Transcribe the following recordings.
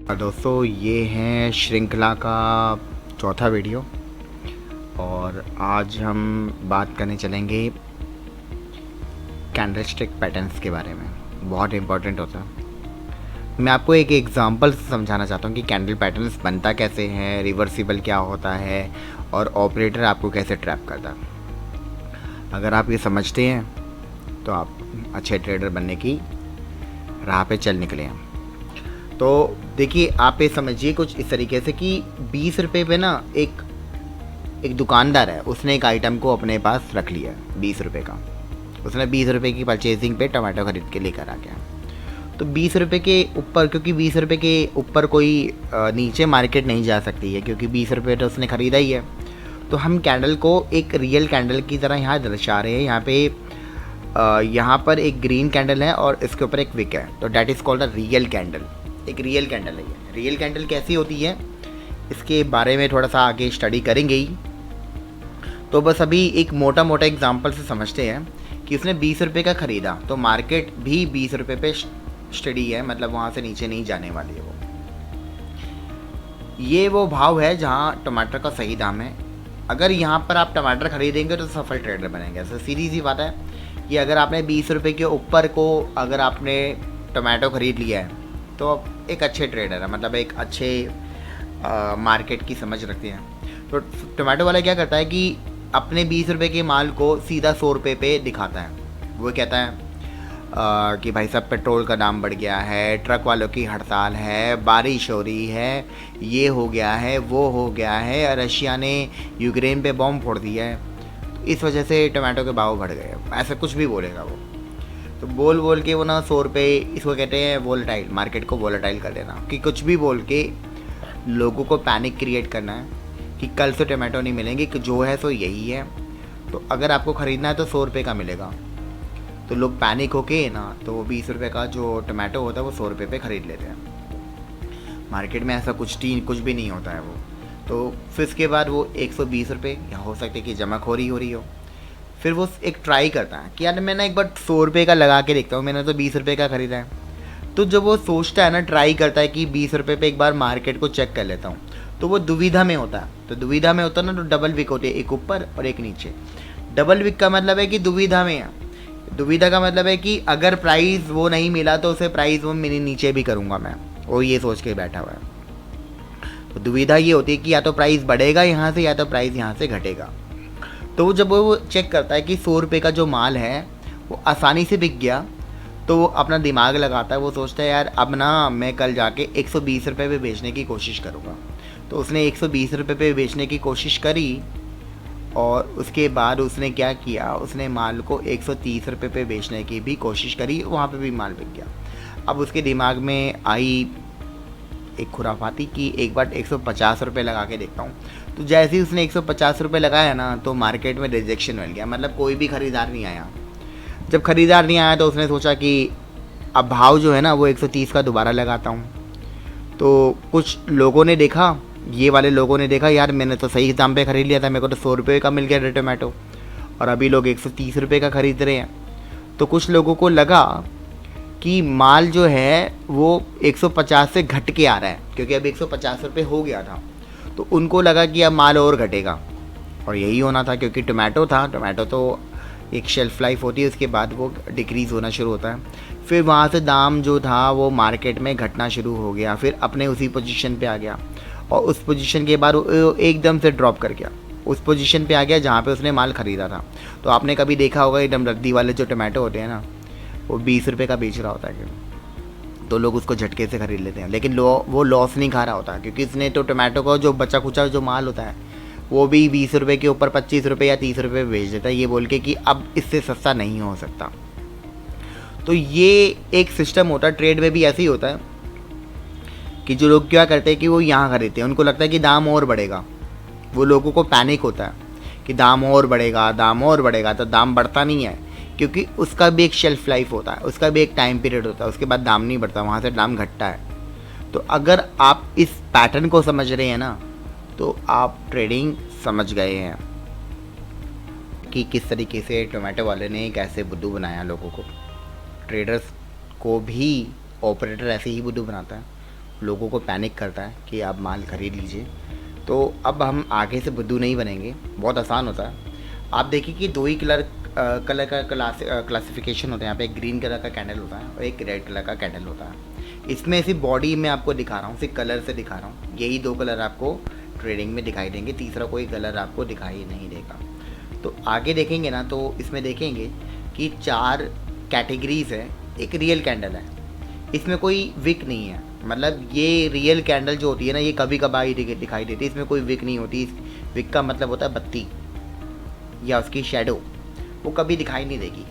दोस्तों, ये है श्रृंखला का चौथा वीडियो और आज हम बात करने चलेंगे कैंडलस्टिक पैटर्न्स के बारे में। बहुत इम्पोर्टेंट होता है। मैं आपको एक एग्जांपल से समझाना चाहता हूँ कि कैंडल पैटर्न्स बनता कैसे है, रिवर्सिबल क्या होता है और ऑपरेटर आपको कैसे ट्रैप करता है। अगर आप ये समझते हैं तो आप अच्छे ट्रेडर बनने की राह पे चल निकले हैं। तो देखिए, आप ये समझिए कुछ इस तरीके से कि 20 रुपये पे ना एक दुकानदार है, उसने एक आइटम को अपने पास रख लिया है 20 रुपये का। उसने 20 रुपये की परचेजिंग पे टमाटो ख़रीद के लेकर आ गया। तो 20 रुपये के ऊपर, क्योंकि 20 रुपये के ऊपर कोई नीचे मार्केट नहीं जा सकती है, क्योंकि 20 रुपये तो उसने ख़रीदा ही है। तो हम कैंडल को एक रियल कैंडल की तरह यहाँ दर्शा रहे हैं। यहाँ पर एक ग्रीन कैंडल है और इसके ऊपर एक विक है, तो that is called a real candle. एक रियल कैंडल है ये। रियल कैंडल कैसी होती है, इसके बारे में थोड़ा सा आगे स्टडी करेंगे ही। तो बस अभी एक मोटा मोटा एग्जांपल से समझते हैं कि उसने 20 रुपये का ख़रीदा, तो मार्केट भी 20 रुपये पे स्टडी है, मतलब वहाँ से नीचे नहीं जाने वाली है वो। ये वो भाव है जहाँ टमाटर का सही दाम है। अगर यहाँ पर आप टमाटर खरीदेंगे तो सफल ट्रेडर बनेंगे। ऐसा सीधी सी बात है कि अगर आपने 20 रुपये के ऊपर को अगर आपने टमाटो ख़रीद लिया है तो एक अच्छे ट्रेडर है, मतलब एक अच्छे मार्केट की समझ रखते हैं। तो टमाटो वाला क्या करता है कि अपने 20 रुपये के माल को सीधा 100 रुपये पे दिखाता है। वो कहता है कि भाई साहब पेट्रोल का दाम बढ़ गया है, ट्रक वालों की हड़ताल है, बारिश हो रही है, ये हो गया है, वो हो गया है, रशिया ने यूक्रेन पे बॉम्ब फोड़ दिया है, तो इस वजह से टमाटो के भाव बढ़ गए। ऐसा कुछ भी बोलेगा वो। तो बोल के वो ना 100 रुपये, इसको कहते हैं वोलेटाइल, मार्केट को वोलेटाइल कर देना, कि कुछ भी बोल के लोगों को पैनिक क्रिएट करना है कि कल से टमाटो नहीं मिलेंगे, कि जो है सो यही है। तो अगर आपको ख़रीदना है तो 100 रुपये का मिलेगा। तो लोग पैनिक होके ना, तो वो 20 रुपये का जो टमाटो होता है वो 100 रुपये पे ख़रीद लेते हैं। मार्केट में ऐसा कुछ भी नहीं होता है वो। तो फिर इसके बाद वो 120 रुपये, या हो सकता है कि जमाखोरी हो रही हो। फिर वो एक ट्राई करता है कि यार मैं ना एक बार 100 रुपये का लगा के देखता हूँ, मैंने तो 20 रुपये का ख़रीदा है। तो जब वो सोचता है ना, ट्राई करता है कि 20 रुपये पे एक बार मार्केट को चेक कर लेता हूँ, तो वो दुविधा में होता है। तो दुविधा में होता है ना, तो डबल विक होती है, एक ऊपर और एक नीचे। डबल विक का मतलब है कि दुविधा में है। दुविधा का मतलब है कि अगर प्राइस वो नहीं मिला तो उसे प्राइस वो मेरे नीचे भी करूँगा मैं, वो ये सोच के बैठा हुआ है। तो दुविधा ये होती है कि या तो प्राइस बढ़ेगा यहाँ से, या तो प्राइस यहाँ से घटेगा। तो जब वो चेक करता है कि 100 रुपये का जो माल है वो आसानी से बिक गया, तो वो अपना दिमाग लगाता है। वो सोचता है यार अब ना मैं कल जाके 120 रुपये पे बेचने की कोशिश करूँगा। तो उसने 120 रुपये पे बेचने की कोशिश करी और उसके बाद उसने क्या किया, उसने माल को 130 रुपये पे बेचने की भी कोशिश करी, वहाँ पे भी माल बिक गया। अब उसके दिमाग में आई एक खुराफाती कि एक बार 150 रुपये लगा के देखता हूँ। तो जैसे ही उसने 150 रुपये लगाया ना, तो मार्केट में रिजेक्शन मिल गया, मतलब कोई भी ख़रीदार नहीं आया। जब ख़रीदार नहीं आया तो उसने सोचा कि अब भाव जो है ना वो 130 का दोबारा लगाता हूँ। तो कुछ लोगों ने देखा, ये वाले लोगों ने देखा यार मैंने तो सही दाम पे ख़रीद लिया था, मेरे को तो 100 रुपये का मिल गया टमाटो, और अभी लोग 130 रुपये का ख़रीद रहे हैं। तो कुछ लोगों को लगा कि माल जो है वो 150 से घट के आ रहा है, क्योंकि अब 150 रुपये हो गया था। तो उनको लगा कि अब माल और घटेगा, और यही होना था, क्योंकि टमाटो था। टमाटो तो एक शेल्फ़ लाइफ होती है, उसके बाद वो डिक्रीज़ होना शुरू होता है। फिर वहाँ से दाम जो था वो मार्केट में घटना शुरू हो गया, फिर अपने उसी पोजीशन पे आ गया, और उस पोजीशन के बाद वो एकदम से ड्रॉप कर गया, उस पोजीशन पे आ गया जहाँ पे उसने माल ख़रीदा था। तो आपने कभी देखा होगा एकदम रद्दी वाले जो टमाटो होते हैं ना, वो 20 रुपये का बेच रहा होता है, तो लोग उसको झटके से ख़रीद लेते हैं। लेकिन वो लॉस नहीं खा रहा होता, क्योंकि इसने तो टमाटो का जो बचा खुचा जो माल होता है वो भी 20 रुपये के ऊपर 25 रुपये या 30 रुपये बेच देता है, ये बोल के कि अब इससे सस्ता नहीं हो सकता। तो ये एक सिस्टम होता है, ट्रेड में भी ऐसे ही होता है कि जो लोग क्या करते हैं कि वो यहाँ खरीदते हैं, उनको लगता है कि दाम और बढ़ेगा। वो लोगों को पैनिक होता है कि दाम और बढ़ेगा, दाम और बढ़ेगा, तो दाम बढ़ता नहीं है, क्योंकि उसका भी एक शेल्फ़ लाइफ होता है, उसका भी एक टाइम पीरियड होता है, उसके बाद दाम नहीं बढ़ता, वहाँ से दाम घटता है। तो अगर आप इस पैटर्न को समझ रहे हैं ना, तो आप ट्रेडिंग समझ गए हैं कि किस तरीके से टोमेटो वाले ने कैसे बुद्धू बनाया लोगों को। ट्रेडर्स को भी ऑपरेटर ऐसे ही बुद्धू बनाता है। लोगों को पैनिक करता है कि आप माल खरीद लीजिए। तो अब हम आगे से बुद्धू नहीं बनेंगे, बहुत आसान होता है। आप देखिए कि दो ही कलर का क्लासिफिकेशन होता है। यहाँ पे एक ग्रीन कलर का कैंडल होता है और एक रेड कलर का कैंडल होता है। इसमें सिर्फ बॉडी में आपको दिखा रहा हूँ, सिर्फ कलर से दिखा रहा हूँ। यही दो कलर आपको ट्रेडिंग में दिखाई देंगे, तीसरा कोई कलर आपको दिखाई नहीं देगा। तो आगे देखेंगे ना, तो इसमें देखेंगे कि 4 कैटेगरीज है। एक रियल कैंडल है, इसमें कोई विक नहीं है। मतलब ये रियल कैंडल जो होती है ना, ये कभी कभार ही दिखाई देती है, इसमें कोई विक नहीं होती। विक का मतलब होता है बत्ती या उसकी शेडो, वो कभी दिखाई नहीं देगी।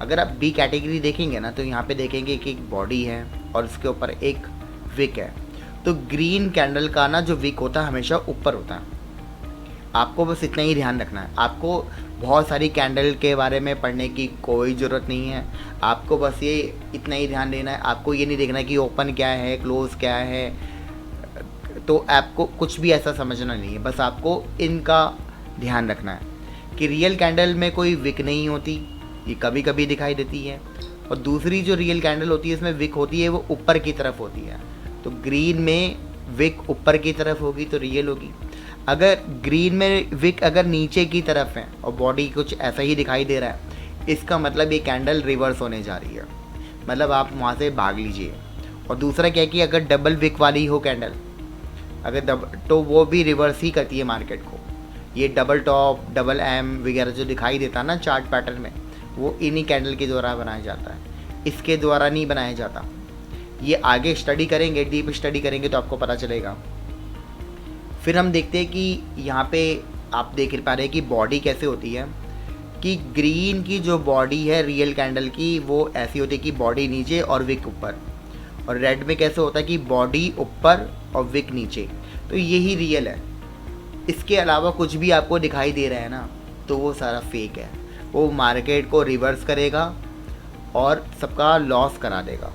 अगर आप बी कैटेगरी देखेंगे ना, तो यहाँ पे देखेंगे कि एक बॉडी है और उसके ऊपर एक विक है। तो ग्रीन कैंडल का ना जो विक होता है हमेशा ऊपर होता है। आपको बस इतना ही ध्यान रखना है। आपको बहुत सारी कैंडल के बारे में पढ़ने की कोई ज़रूरत नहीं है। आपको बस ये इतना ही ध्यान देना है। आपको ये नहीं देखना है कि ओपन क्या है, क्लोज क्या है, तो आपको कुछ भी ऐसा समझना नहीं है। बस आपको इनका ध्यान रखना है कि रियल कैंडल में कोई विक नहीं होती, ये कभी कभी दिखाई देती है। और दूसरी जो रियल कैंडल होती है इसमें विक होती है, वो ऊपर की तरफ होती है। तो ग्रीन में विक ऊपर की तरफ होगी तो रियल होगी। अगर ग्रीन में विक अगर नीचे की तरफ है और बॉडी कुछ ऐसा ही दिखाई दे रहा है, इसका मतलब ये कैंडल रिवर्स होने जा रही है, मतलब आप वहाँ से भाग लीजिए। और दूसरा क्या है कि अगर डबल विक वाली हो कैंडल, अगर तो वो भी रिवर्स ही करती है मार्केट को। ये डबल टॉप, डबल एम वगैरह जो दिखाई देता है ना चार्ट पैटर्न में, वो इन्हीं कैंडल के द्वारा बनाया जाता है, इसके द्वारा नहीं बनाया जाता। ये आगे स्टडी करेंगे, डीप स्टडी करेंगे तो आपको पता चलेगा। फिर हम देखते हैं कि यहाँ पे आप देख पा रहे हैं कि बॉडी कैसे होती है, कि ग्रीन की जो बॉडी है रियल कैंडल की, वो ऐसी होती है कि बॉडी नीचे और विक ऊपर। और रेड में कैसे होता है कि बॉडी ऊपर और विक नीचे। तो यही रियल है। इसके अलावा कुछ भी आपको दिखाई दे रहा है ना, तो वो सारा फेक है। वो मार्केट को रिवर्स करेगा और सबका लॉस करा देगा।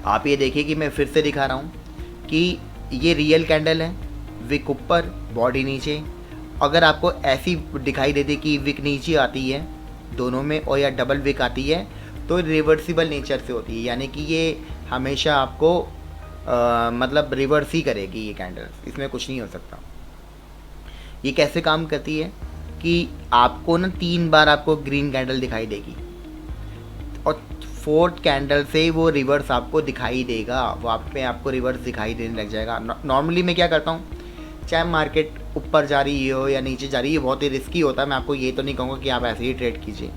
आप ये देखिए कि मैं फिर से दिखा रहा हूँ कि ये रियल कैंडल है, विक ऊपर बॉडी नीचे। अगर आपको ऐसी दिखाई देती कि विक नीचे आती है दोनों में, और या डबल विक आती है, तो रिवर्सिबल नेचर से होती है, यानी कि ये हमेशा आपको मतलब रिवर्स ही करेगी ये कैंडल, इसमें कुछ नहीं हो सकता। ये कैसे काम करती है कि आपको ना 3 बार आपको ग्रीन कैंडल दिखाई देगी और 4th कैंडल से वो रिवर्स आपको दिखाई देगा, वो आप पे आपको रिवर्स दिखाई देने लग जाएगा। नॉर्मली मैं क्या करता हूँ, चाहे मार्केट ऊपर जा रही हो या नीचे जा रही है, बहुत ही रिस्की होता है। मैं आपको ये तो नहीं कहूँगा कि आप ऐसे ही ट्रेड कीजिए।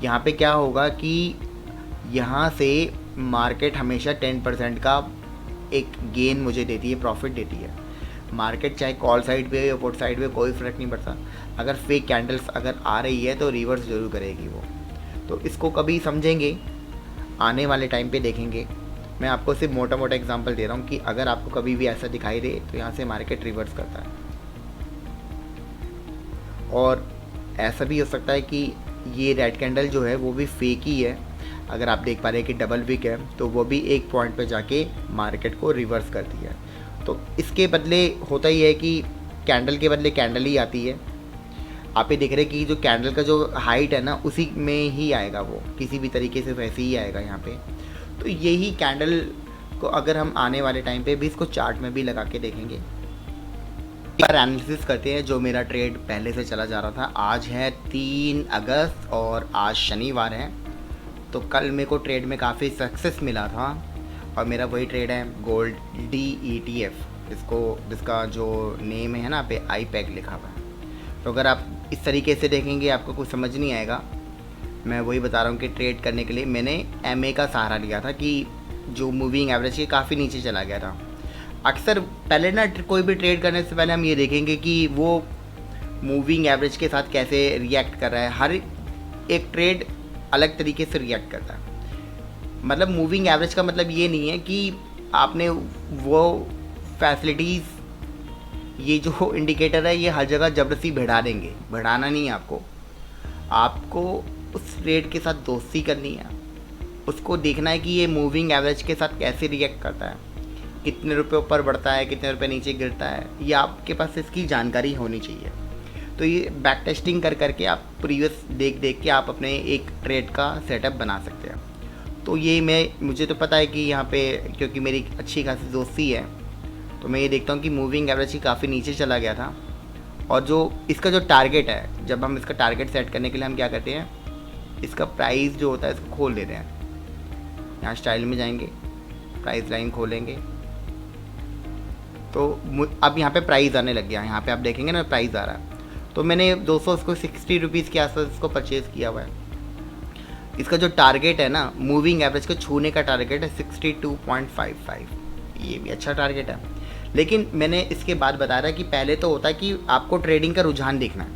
यहाँ पे क्या होगा कि यहाँ से मार्केट हमेशा 10% का एक गेन मुझे देती है, प्रॉफिट देती है। मार्केट चाहे कॉल साइड पे या पुट साइड पे कोई फ़र्क नहीं पड़ता। अगर फेक कैंडल्स अगर आ रही है तो रिवर्स ज़रूर करेगी वो। तो इसको कभी समझेंगे, आने वाले टाइम पे देखेंगे। मैं आपको सिर्फ मोटा मोटा एग्जांपल दे रहा हूँ कि अगर आपको कभी भी ऐसा दिखाई दे तो यहाँ से मार्केट रिवर्स करता है। और ऐसा भी हो सकता है कि ये रेड कैंडल जो है वो भी फेक ही है। अगर आप देख पा रहे हैं कि डबल विक है, तो वो भी एक पॉइंट पे जाके मार्केट को रिवर्स करती है। तो इसके बदले होता ही है कि कैंडल के बदले कैंडल ही आती है। आप ये देख रहे हैं कि जो कैंडल का जो हाइट है ना, उसी में ही आएगा, वो किसी भी तरीके से वैसे ही आएगा यहाँ पे। तो यही कैंडल को अगर हम आने वाले टाइम पे भी इसको चार्ट में भी लगा के देखेंगे, एक बार एनालिसिस करते हैं। जो मेरा ट्रेड पहले से चला जा रहा था, आज है 3 अगस्त और आज शनिवार है, तो कल मेरे को ट्रेड में काफ़ी सक्सेस मिला था। और मेरा वही ट्रेड है गोल्ड DETF, जिसका जो नेम है ना पे IPEC लिखा हुआ है। तो अगर आप इस तरीके से देखेंगे आपको कुछ समझ नहीं आएगा। मैं वही बता रहा हूँ कि ट्रेड करने के लिए मैंने MA का सहारा लिया था कि जो मूविंग एवरेज के काफ़ी नीचे चला गया था। अक्सर पहले ना कोई भी ट्रेड करने से पहले हम ये देखेंगे कि वो मूविंग एवरेज के साथ कैसे रिएक्ट कर रहा है। हर एक ट्रेड अलग तरीके से रिएक्ट करता है। मतलब मूविंग एवरेज का मतलब ये नहीं है कि आपने वो फैसिलिटीज़, ये जो इंडिकेटर है ये हर जगह ज़बरदस्ती बढ़ा देंगे। बढ़ाना नहीं है आपको उस ट्रेड के साथ दोस्ती करनी है। उसको देखना है कि ये मूविंग एवरेज के साथ कैसे रिएक्ट करता है, कितने रुपए ऊपर बढ़ता है, कितने रुपए नीचे गिरता है, ये आपके पास इसकी जानकारी होनी चाहिए। तो ये बैक टेस्टिंग कर करके आप प्रीवियस देख के आप अपने एक ट्रेड का सेटअप बना सकते हैं। तो ये मुझे तो पता है कि यहाँ पे क्योंकि मेरी अच्छी खासी दोस्ती है, तो मैं ये देखता हूँ कि मूविंग एवरेज ही काफ़ी नीचे चला गया था। और जो इसका जो टारगेट है, जब हम इसका टारगेट सेट करने के लिए हम क्या करते हैं, इसका प्राइस जो होता है इसको खोल लेते हैं। यहाँ स्टाइल में जाएंगे, प्राइस लाइन खोलेंगे, तो अब यहाँ पे प्राइस आने लग गया। यहाँ पे आप देखेंगे ना प्राइस आ रहा है। तो मैंने 200 इसको 60 रुपीज़ के आसपास इसको परचेज़ किया हुआ है। इसका जो टारगेट है ना, मूविंग एवरेज को छूने का टारगेट है 62.55। ये भी अच्छा टारगेट है। लेकिन मैंने इसके बाद बताया था कि पहले तो होता है कि आपको ट्रेडिंग का रुझान देखना है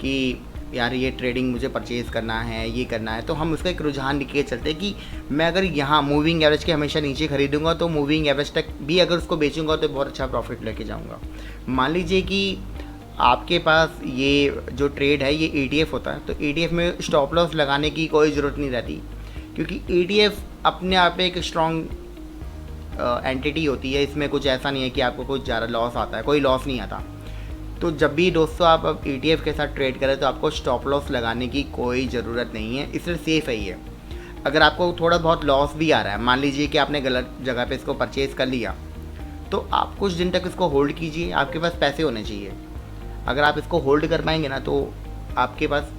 कि यार ये ट्रेडिंग मुझे परचेज़ करना है, ये करना है, तो हम उसका एक रुझान लिख के चलते हैं कि मैं अगर यहाँ मूविंग एवरेज के हमेशा नीचे खरीदूंगा तो मूविंग एवरेज तक भी अगर उसको बेचूंगा तो बहुत अच्छा प्रॉफिट लेके जाऊंगा। मान लीजिए कि आपके पास ये जो ट्रेड है ये ETF होता है, तो ETF में स्टॉप लॉस लगाने की कोई ज़रूरत नहीं रहती, क्योंकि ETF अपने आप में एक स्ट्रॉन्ग एंटिटी होती है। इसमें कुछ ऐसा नहीं है कि आपको कुछ ज़्यादा लॉस आता है, कोई लॉस नहीं आता। तो जब भी दोस्तों आप अब ETF के साथ ट्रेड करें तो आपको स्टॉप लॉस लगाने की कोई ज़रूरत नहीं है, इसलिए सेफ़ है ये। अगर आपको थोड़ा बहुत लॉस भी आ रहा है, मान लीजिए कि आपने गलत जगह पे इसको परचेज़ कर लिया, तो आप कुछ दिन तक इसको होल्ड कीजिए, आपके पास पैसे होने चाहिए। अगर आप इसको होल्ड कर पाएंगे ना तो आपके पास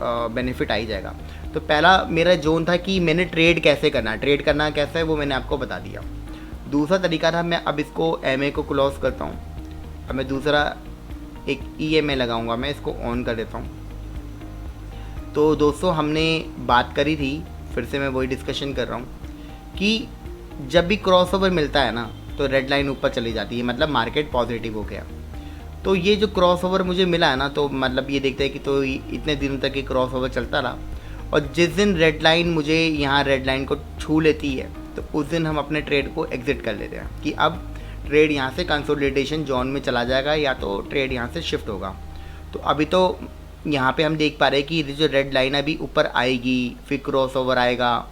बेनिफिट आ ही जाएगा। तो पहला मेरा जोन था कि मैंने ट्रेड कैसे करना है, ट्रेड करना कैसे है वो मैंने आपको बता दिया। दूसरा तरीका था, मैं अब इसको MA को क्लोज करता हूँ। अब मैं दूसरा एक EMA लगाऊंगा, मैं इसको ऑन कर देता हूँ। तो दोस्तों हमने बात करी थी, फिर से मैं वही डिस्कशन कर रहा हूँ कि जब भी क्रॉसओवर मिलता है ना तो रेड लाइन ऊपर चली जाती है, मतलब मार्केट पॉजिटिव हो गया। तो ये जो क्रॉसओवर मुझे मिला है ना, तो मतलब ये देखते हैं कि तो इतने दिनों तक ये क्रॉसओवर चलता रहा, और जिस दिन रेड लाइन मुझे यहाँ रेड लाइन को छू लेती है तो उस दिन हम अपने ट्रेड को एग्जिट कर लेते हैं कि अब ट्रेड यहाँ से कंसोलिडेशन जोन में चला जाएगा या तो ट्रेड यहाँ से शिफ्ट होगा। तो अभी तो यहाँ पे हम देख पा रहे हैं कि जो रेड लाइन अभी ऊपर आएगी, फिर क्रॉसओवर आएगा,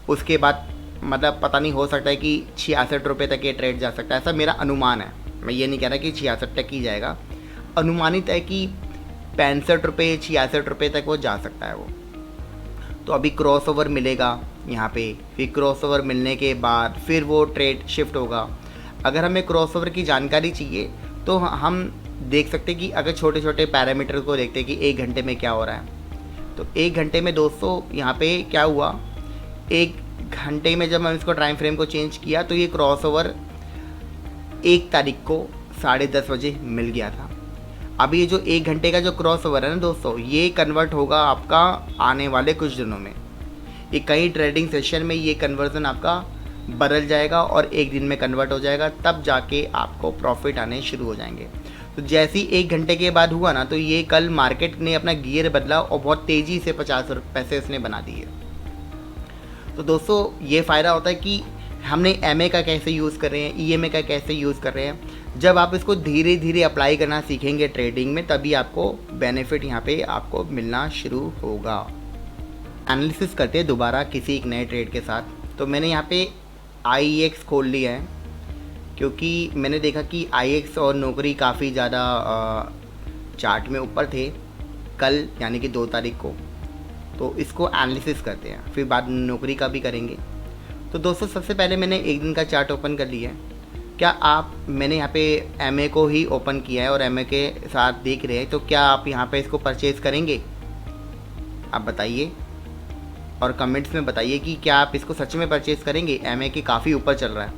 उसके बाद मतलब पता नहीं, हो सकता है कि 66 रुपये तक ये ट्रेड जा सकता है, ऐसा मेरा अनुमान है। मैं ये नहीं कह रहा कि 66 तक ही जाएगा, अनुमानित है कि 65 रुपये 66 रुपये तक वो जा सकता है वो। तो अभी क्रॉसओवर मिलेगा यहाँ पे, फिर क्रॉसओवर मिलने के बाद फिर वो ट्रेड शिफ्ट होगा। अगर हमें क्रॉसओवर की जानकारी चाहिए तो हम देख सकते हैं कि अगर छोटे छोटे पैरामीटर को देखते हैं कि 1 घंटे में क्या हो रहा है। तो 1 घंटे में दोस्तों यहाँ पे क्या हुआ, 1 घंटे में जब हम इसको टाइम फ्रेम को चेंज किया तो ये क्रॉसओवर 1 तारीख को 10:30 बजे मिल गया था। अभी ये जो 1 घंटे का जो क्रॉसओवर है ना दोस्तों, ये कन्वर्ट होगा आपका आने वाले कुछ दिनों में। ये कई ट्रेडिंग सेशन में ये कन्वर्जन आपका बदल जाएगा और 1 दिन में कन्वर्ट हो जाएगा, तब जाके आपको प्रॉफिट आने शुरू हो जाएंगे। तो जैसे ही 1 घंटे के बाद हुआ ना, तो ये कल मार्केट ने अपना गियर बदला और बहुत तेज़ी से 50 पैसे इसने बना दिए। तो दोस्तों ये फ़ायदा होता है कि हमने MA का कैसे यूज़ कर रहे हैं, EMA का कैसे यूज़ कर रहे हैं। जब आप इसको धीरे धीरे अप्लाई करना सीखेंगे ट्रेडिंग में, तभी आपको बेनिफिट यहाँ पे आपको मिलना शुरू होगा। एनालिसिस करते हैं दोबारा किसी एक नए ट्रेड के साथ। तो मैंने यहाँ पे IEX खोल लिया है, क्योंकि मैंने देखा कि IEX और नौकरी काफ़ी ज़्यादा चार्ट में ऊपर थे कल, यानी कि 2 तारीख को। तो इसको एनालिसिस करते हैं, फिर बाद नौकरी का भी करेंगे। तो दोस्तों सबसे पहले मैंने 1 दिन का चार्ट ओपन कर लिया है। क्या आप, मैंने यहाँ पे MA को ही ओपन किया है और MA के साथ देख रहे हैं, तो क्या आप यहाँ पे इसको परचेज़ करेंगे? आप बताइए और कमेंट्स में बताइए कि क्या आप इसको सच में परचेज़ करेंगे। MA के काफ़ी ऊपर चल रहा है,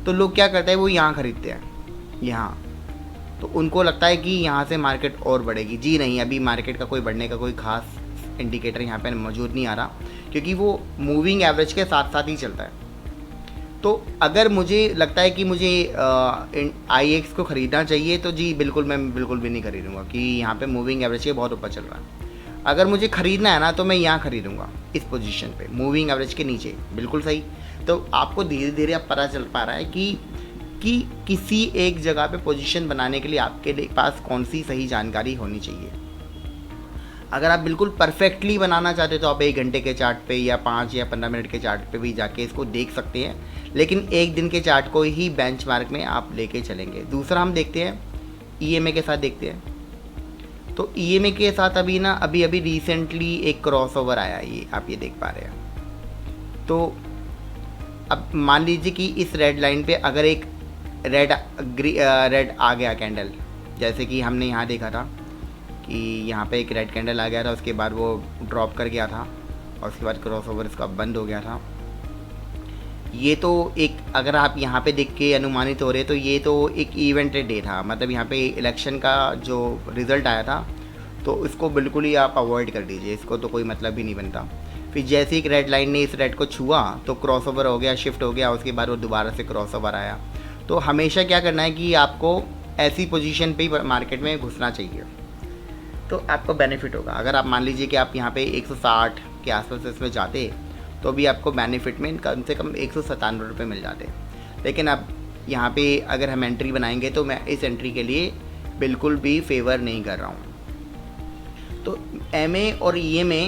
तो लोग क्या करते हैं, वो यहाँ ख़रीदते हैं यहाँ, तो उनको लगता है कि यहाँ से मार्केट और बढ़ेगी। जी नहीं, अभी मार्केट का कोई बढ़ने का कोई ख़ास इंडिकेटर यहाँ पे मौजूद नहीं आ रहा, क्योंकि वो मूविंग एवरेज के साथ साथ ही चलता है। तो अगर मुझे लगता है कि मुझे IEX को ख़रीदना चाहिए, तो जी बिल्कुल, मैं बिल्कुल भी नहीं खरीदूँगा कि यहाँ पे मूविंग एवरेज के बहुत ऊपर चल रहा है। अगर मुझे ख़रीदना है ना, तो मैं यहाँ ख़रीदूँगा इस पोजीशन पे, मूविंग एवरेज के नीचे। बिल्कुल सही। तो आपको धीरे धीरे अब पता चल पा रहा है कि किसी एक जगह पे पोजीशन बनाने के लिए आपके पास कौन सी सही जानकारी होनी चाहिए। अगर आप बिल्कुल परफेक्टली बनाना चाहते हो तो आप 1 घंटे के चार्ट पे या 5 या 15 मिनट के चार्ट पे भी जाके इसको देख सकते हैं, लेकिन 1 दिन के चार्ट को ही बेंचमार्क में आप लेके चलेंगे। दूसरा हम देखते हैं EMA के साथ देखते हैं। तो EMA के साथ अभी अभी रिसेंटली एक क्रॉसओवर आया, ये आप ये देख पा रहे हैं। तो अब मान लीजिए कि इस रेड लाइन पे अगर एक रेड आ गया कैंडल, जैसे कि हमने यहाँ देखा था कि यहाँ पे एक रेड कैंडल आ गया था, उसके बाद वो ड्रॉप कर गया था और उसके बाद क्रॉसओवर इसका बंद हो गया था। ये तो एक, अगर आप यहाँ पे देख के अनुमानित हो रहे तो ये तो एक इवेंटेड डे था, मतलब यहाँ पे इलेक्शन का जो रिज़ल्ट आया था, तो इसको बिल्कुल ही आप अवॉइड कर दीजिए, इसको तो कोई मतलब ही नहीं बनता। फिर जैसे एक रेड लाइन ने इस रेड को छुआ तो क्रॉसओवर हो गया, शिफ्ट हो गया, उसके बाद वो दोबारा से क्रॉसओवर आया। तो हमेशा क्या करना है कि आपको ऐसी पोजीशन पे ही मार्केट में घुसना चाहिए, तो आपको बेनिफिट होगा। अगर आप मान लीजिए कि आप यहाँ पे 160 के आसपास इसमें जाते तो भी आपको बेनिफिट में कम से कम 197 रुपये मिल जाते। लेकिन अब यहाँ पे अगर हम एंट्री बनाएंगे तो मैं इस एंट्री के लिए बिल्कुल भी फेवर नहीं कर रहा हूँ। तो MA और EMA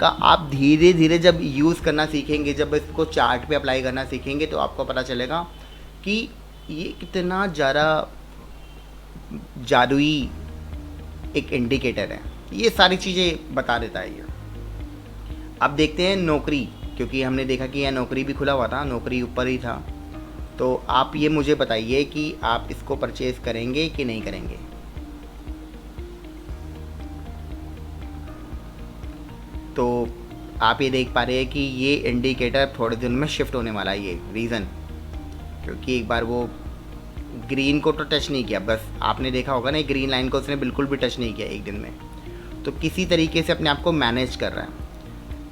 का आप धीरे धीरे जब यूज़ करना सीखेंगे, जब इसको चार्ट पे अप्लाई करना सीखेंगे, तो आपको पता चलेगा कि ये कितना ज़्यादा जादुई एक इंडिकेटर है। ये सारी चीज़ें बता देता है ये। अब देखते हैं नौकरी, क्योंकि हमने देखा कि यह नौकरी भी खुला हुआ था, नौकरी ऊपर ही था। तो आप ये मुझे बताइए कि आप इसको परचेज़ करेंगे कि नहीं करेंगे। तो आप ये देख पा रहे हैं कि ये इंडिकेटर थोड़े दिन में शिफ्ट होने वाला है। ये रीज़न क्योंकि एक बार वो ग्रीन को तो टच नहीं किया, बस आपने देखा होगा ना, ग्रीन लाइन को उसने बिल्कुल भी टच नहीं किया एक दिन में। तो किसी तरीके से अपने आप को मैनेज कर रहा है।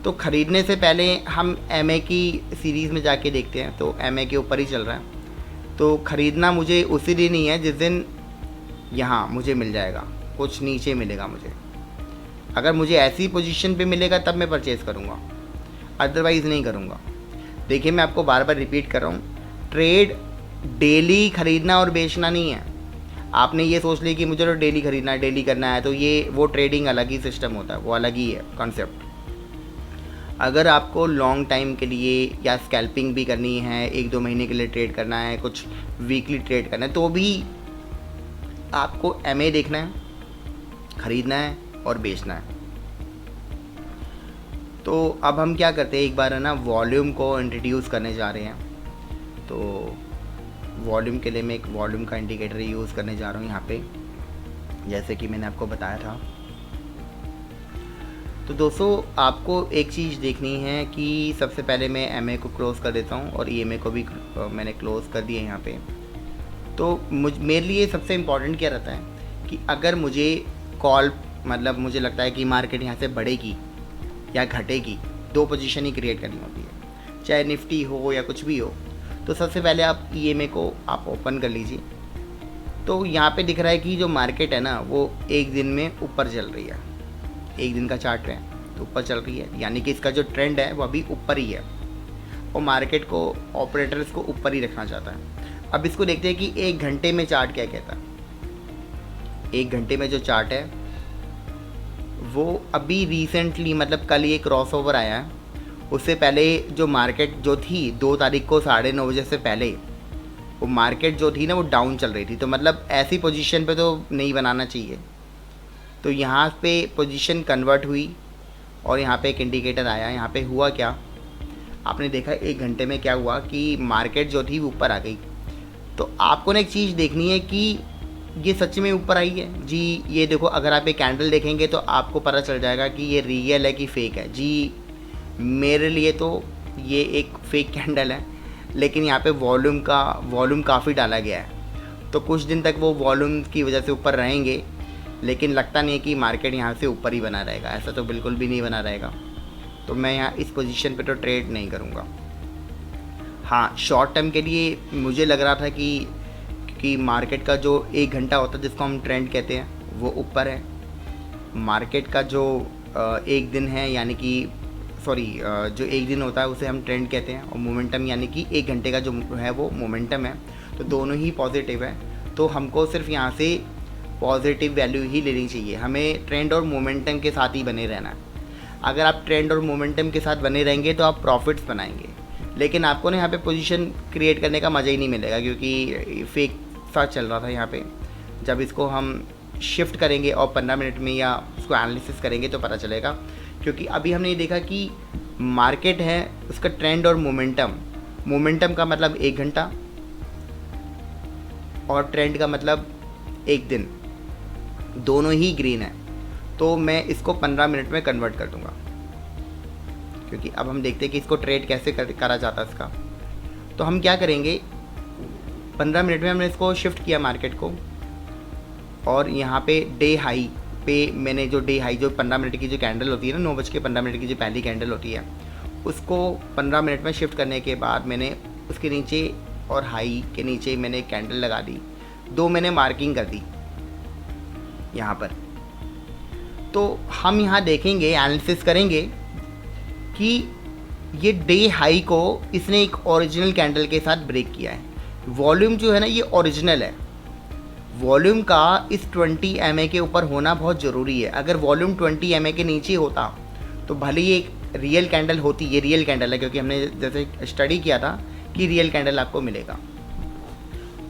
तो ख़रीदने से पहले हम MA की सीरीज़ में जाके देखते हैं, तो MA के ऊपर ही चल रहा है। तो ख़रीदना मुझे उसी दिन ही है जिस दिन यहाँ मुझे मिल जाएगा, कुछ नीचे मिलेगा मुझे। अगर मुझे ऐसी पोजीशन पे मिलेगा तब मैं परचेज़ करूँगा, अदरवाइज़ नहीं करूँगा। देखिए, मैं आपको बार बार रिपीट कर रहा हूँ, ट्रेड डेली ख़रीदना और बेचना नहीं है। आपने ये सोच लिया कि मुझे तो डेली ख़रीदना है, डेली करना है, तो ये वो ट्रेडिंग अलग ही सिस्टम होता है, वो अलग ही है कॉन्सेप्ट। अगर आपको लॉन्ग टाइम के लिए या स्कैल्पिंग भी करनी है, 1-2 महीने के लिए ट्रेड करना है, कुछ वीकली ट्रेड करना है, तो भी आपको MA देखना है, ख़रीदना है और बेचना है। तो अब हम क्या करते हैं, एक बार है ना वॉल्यूम को इंट्रोड्यूस करने जा रहे हैं। तो वॉल्यूम के लिए मैं एक वॉल्यूम का इंडिकेटर यूज़ करने जा रहा हूँ यहाँ पे, जैसे कि मैंने आपको बताया था। तो दोस्तों, आपको एक चीज़ देखनी है कि सबसे पहले मैं MA को क्लोज़ कर देता हूँ और EMA को भी मैंने क्लोज़ कर दिया यहाँ पे। तो मेरे लिए सबसे इम्पॉर्टेंट क्या रहता है कि अगर मुझे कॉल, मतलब मुझे लगता है कि मार्केट यहाँ से बढ़ेगी या घटेगी, 2 पोजीशन ही क्रिएट करनी होती है, चाहे निफ्टी हो या कुछ भी हो। तो सबसे पहले आप EMA को आप ओपन कर लीजिए। तो यहाँ पे दिख रहा है कि जो मार्केट है ना वो एक दिन में ऊपर चल रही है, एक दिन का चार्ट है तो ऊपर चल रही है, यानी कि इसका जो ट्रेंड है वो अभी ऊपर ही है और मार्केट को, ऑपरेटर्स को ऊपर ही रखना चाहता है। अब इसको देखते हैं कि 1 घंटे में चार्ट क्या कहता है। 1 घंटे में जो चार्ट है वो अभी रिसेंटली, मतलब कल ये क्रॉसओवर आया है, उससे पहले जो मार्केट जो थी 2 तारीख को 9:30 बजे से पहले, वो मार्केट जो थी ना वो डाउन चल रही थी। तो मतलब ऐसी पोजीशन पे तो नहीं बनाना चाहिए। तो यहाँ पे पोजीशन कन्वर्ट हुई और यहाँ पे एक इंडिकेटर आया। यहाँ पे हुआ क्या, आपने देखा 1 घंटे में क्या हुआ कि मार्केट जो थी ऊपर आ गई। तो आपको ना एक चीज़ देखनी है कि ये सच में ऊपर आई है जी। ये देखो, अगर आप एक कैंडल देखेंगे तो आपको पता चल जाएगा कि ये रियल है कि फेक है जी। मेरे लिए तो ये एक फेक कैंडल है, लेकिन यहाँ पे वॉल्यूम काफ़ी डाला गया है। तो कुछ दिन तक वो वॉल्यूम की वजह से ऊपर रहेंगे, लेकिन लगता नहीं है कि मार्केट यहाँ से ऊपर ही बना रहेगा, ऐसा तो बिल्कुल भी नहीं बना रहेगा। तो मैं यहाँ इस पोजीशन पे तो ट्रेड नहीं करूँगा। हाँ, शॉर्ट टर्म के लिए मुझे लग रहा था कि मार्केट का जो 1 घंटा होता है जिसको हम ट्रेंड कहते हैं वो ऊपर है। मार्केट का जो 1 दिन है, यानी कि जो 1 दिन होता है उसे हम ट्रेंड कहते हैं, और मोमेंटम यानी कि 1 घंटे का जो है वो मोमेंटम है। तो दोनों ही पॉजिटिव है। तो हमको सिर्फ यहाँ से पॉजिटिव वैल्यू ही लेनी चाहिए, हमें ट्रेंड और मोमेंटम के साथ ही बने रहना है। अगर आप ट्रेंड और मोमेंटम के साथ बने रहेंगे तो आप प्रॉफिट्स बनाएंगे, लेकिन आपको ना यहाँ पे पोजीशन क्रिएट करने का मज़ा ही नहीं मिलेगा, क्योंकि फेक सा चल रहा था यहाँ पे। जब इसको हम शिफ्ट करेंगे और 15 मिनट में या उसको एनालिसिस करेंगे तो पता चलेगा। क्योंकि अभी हमने ये देखा कि मार्केट है उसका ट्रेंड और मोमेंटम का मतलब 1 घंटा और ट्रेंड का मतलब 1 दिन, दोनों ही ग्रीन है, तो मैं इसको 15 मिनट में कन्वर्ट कर दूंगा, क्योंकि अब हम देखते हैं कि इसको ट्रेड कैसे करा जाता है इसका। तो हम क्या करेंगे, 15 मिनट में हमने इसको शिफ्ट किया मार्केट को, और यहाँ पे डे हाई पे मैंने जो डे हाई जो 15 मिनट की जो कैंडल होती है ना, 9:15 की जो पहली कैंडल होती है, उसको 15 मिनट में शिफ्ट करने के बाद मैंने उसके नीचे और हाई के नीचे मैंने एक कैंडल लगा दी, 2 मैंने मार्किंग कर दी यहाँ पर। तो हम यहाँ देखेंगे, एनालिसिस करेंगे कि ये डे हाई को इसने एक ओरिजिनल कैंडल के साथ ब्रेक किया है। वॉल्यूम जो है ना ये ओरिजिनल है, वॉल्यूम का इस 20 MA के ऊपर होना बहुत ज़रूरी है। अगर वॉल्यूम 20 MA के नीचे होता तो भले ही एक रियल कैंडल होती, ये रियल कैंडल है क्योंकि हमने जैसे स्टडी किया था कि रियल कैंडल आपको मिलेगा।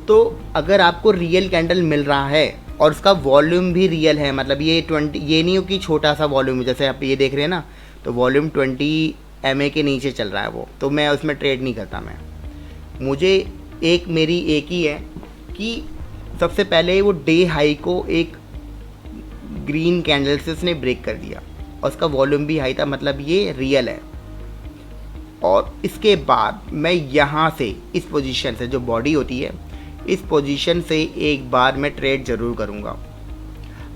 तो अगर आपको रियल कैंडल मिल रहा है और उसका वॉल्यूम भी रियल है, मतलब ये 20, ये नहीं हो कि छोटा सा वॉल्यूम, जैसे आप ये देख रहे हैं ना, तो वॉल्यूम 20 MA के नीचे चल रहा है वो, तो मैं उसमें ट्रेड नहीं करता। मुझे मेरी एक ही है कि सबसे पहले वो डे हाई को एक ग्रीन कैंडल से उसने ब्रेक कर दिया और उसका वॉल्यूम भी हाई था, मतलब ये रियल है। और इसके बाद मैं यहाँ से इस पोजीशन से, जो बॉडी होती है, इस पोजीशन से एक बार मैं ट्रेड ज़रूर करूँगा।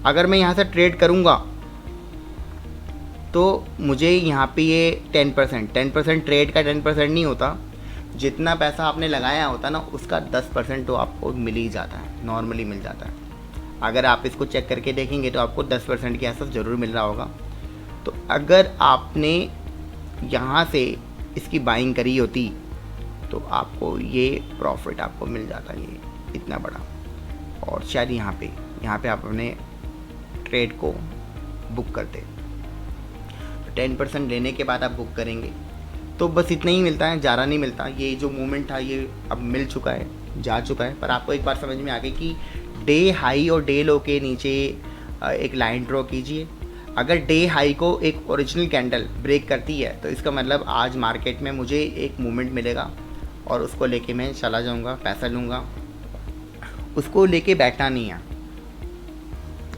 अगर मैं यहाँ से ट्रेड करूँगा तो मुझे यहाँ पे ये 10% ट्रेड का 10% नहीं होता, जितना पैसा आपने लगाया होता ना उसका 10% तो आपको मिल ही जाता है, नॉर्मली मिल जाता है। अगर आप इसको चेक करके देखेंगे तो आपको 10% के आसपास ज़रूर मिल रहा होगा। तो अगर आपने यहाँ से इसकी बाइंग करी होती तो आपको ये प्रॉफिट आपको मिल जाता, ये इतना बड़ा। और शायद यहाँ पे आप अपने ट्रेड को बुक करते, 10% लेने के बाद आप बुक करेंगे तो बस इतना ही मिलता है, ज़्यादा नहीं मिलता। ये जो मूवमेंट था ये अब मिल चुका है, जा चुका है, पर आपको एक बार समझ में आ गई कि डे हाई और डे लो के नीचे एक लाइन ड्रॉ कीजिए। अगर डे हाई को एक ओरिजिनल कैंडल ब्रेक करती है तो इसका मतलब आज मार्केट में मुझे एक मूवमेंट मिलेगा और उसको लेके मैं चला जाऊंगा, पैसा लूँगा, उसको लेके बैठना नहीं है।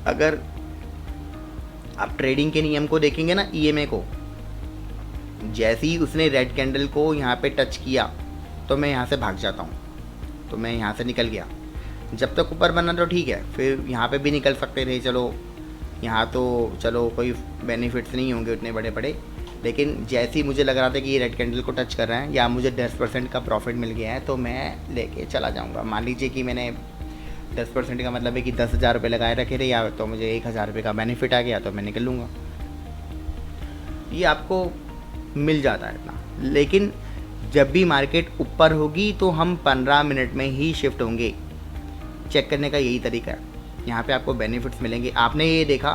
अगर आप ट्रेडिंग के नियम को देखेंगे ना, EMA को, जैसे ही उसने रेड कैंडल को यहाँ पे टच किया तो मैं यहाँ से भाग जाता हूँ, तो मैं यहाँ से निकल गया। जब तक ऊपर बना तो ठीक है, फिर यहाँ पे भी निकल सकते थे, चलो यहाँ तो चलो कोई बेनिफिट्स नहीं होंगे उतने बड़े बड़े, लेकिन जैसे ही मुझे लग रहा था कि ये रेड कैंडल को टच कर रहा है या मुझे 10% का प्रॉफिट मिल गया है तो मैं लेके चला जाऊँगा। मान लीजिए कि मैंने 10% का मतलब है कि 10,000 रुपये लगाए रखे थे, या तो मुझे 1,000 रुपये का बेनिफिट आ गया तो मैं निकल लूँगा। ये आपको मिल जाता है इतना। लेकिन जब भी मार्केट ऊपर होगी तो हम 15 मिनट में ही शिफ्ट होंगे, चेक करने का यही तरीका है। यहाँ पे आपको बेनिफिट्स मिलेंगे। आपने ये देखा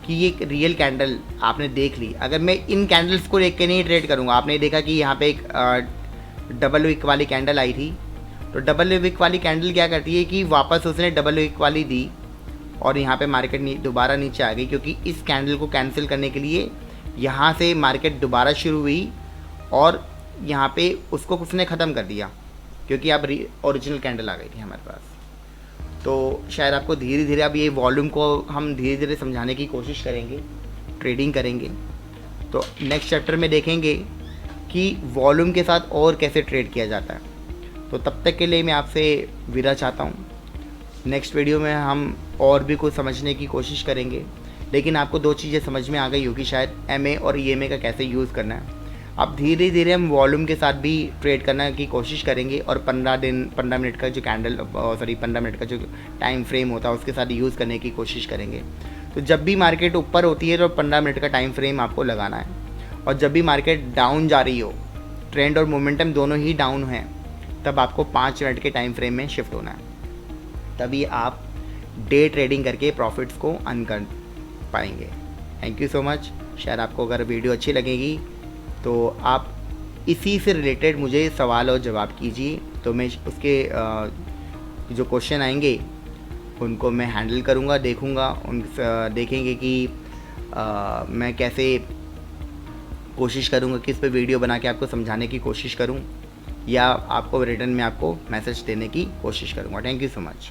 कि ये एक रियल कैंडल आपने देख ली, अगर मैं इन कैंडल्स को देख के नहीं ट्रेड करूँगा, आपने देखा कि यहाँ पे एक डबल विक वाली कैंडल आई थी, तो डबल विक वाली कैंडल क्या करती है कि वापस उसने डबल विक वाली दी और यहाँ पे मार्केट दोबारा नीचे आ गई, क्योंकि इस कैंडल को कैंसिल करने के लिए यहाँ से मार्केट दोबारा शुरू हुई और यहाँ पे उसको उसने ख़त्म कर दिया, क्योंकि अब ओरिजिनल कैंडल आ गई थी हमारे पास। तो शायद आपको धीरे धीरे, अब ये वॉल्यूम को हम धीरे धीरे समझाने की कोशिश करेंगे, ट्रेडिंग करेंगे। तो नेक्स्ट चैप्टर में देखेंगे कि वॉल्यूम के साथ और कैसे ट्रेड किया जाता है। तो तब तक के लिए मैं आपसे विदा चाहता हूँ। नेक्स्ट वीडियो में हम और भी कुछ समझने की कोशिश करेंगे, लेकिन आपको 2 चीज़ें समझ में आ गई होगी शायद, MA और EMA का कैसे यूज़ करना है। अब धीरे धीरे हम वॉल्यूम के साथ भी ट्रेड करने की कोशिश करेंगे और 15 मिनट का जो 15 मिनट का जो टाइम फ्रेम होता है उसके साथ यूज़ करने की कोशिश करेंगे। तो जब भी मार्केट ऊपर होती है तो 15 मिनट का टाइम फ्रेम आपको लगाना है, और जब भी मार्केट डाउन जा रही हो, ट्रेंड और मोमेंटम दोनों ही डाउन हैं, तब आपको 5 मिनट के टाइम फ्रेम में शिफ्ट होना है। तभी आप डे ट्रेडिंग करके प्रॉफिट्स को अर्न कर पाएंगे। Thank you so much. शायद आपको अगर वीडियो अच्छी लगेगी तो आप इसी से रिलेटेड मुझे सवाल और जवाब कीजिए, तो मैं उसके जो क्वेश्चन आएंगे उनको मैं हैंडल करूँगा, देखूँगा, देखेंगे कि मैं कैसे कोशिश करूँगा कि इस पर वीडियो बना के आपको समझाने की कोशिश करूँ, या आपको रिटर्न में आपको मैसेज देने की कोशिश करूँगा। Thank you so much.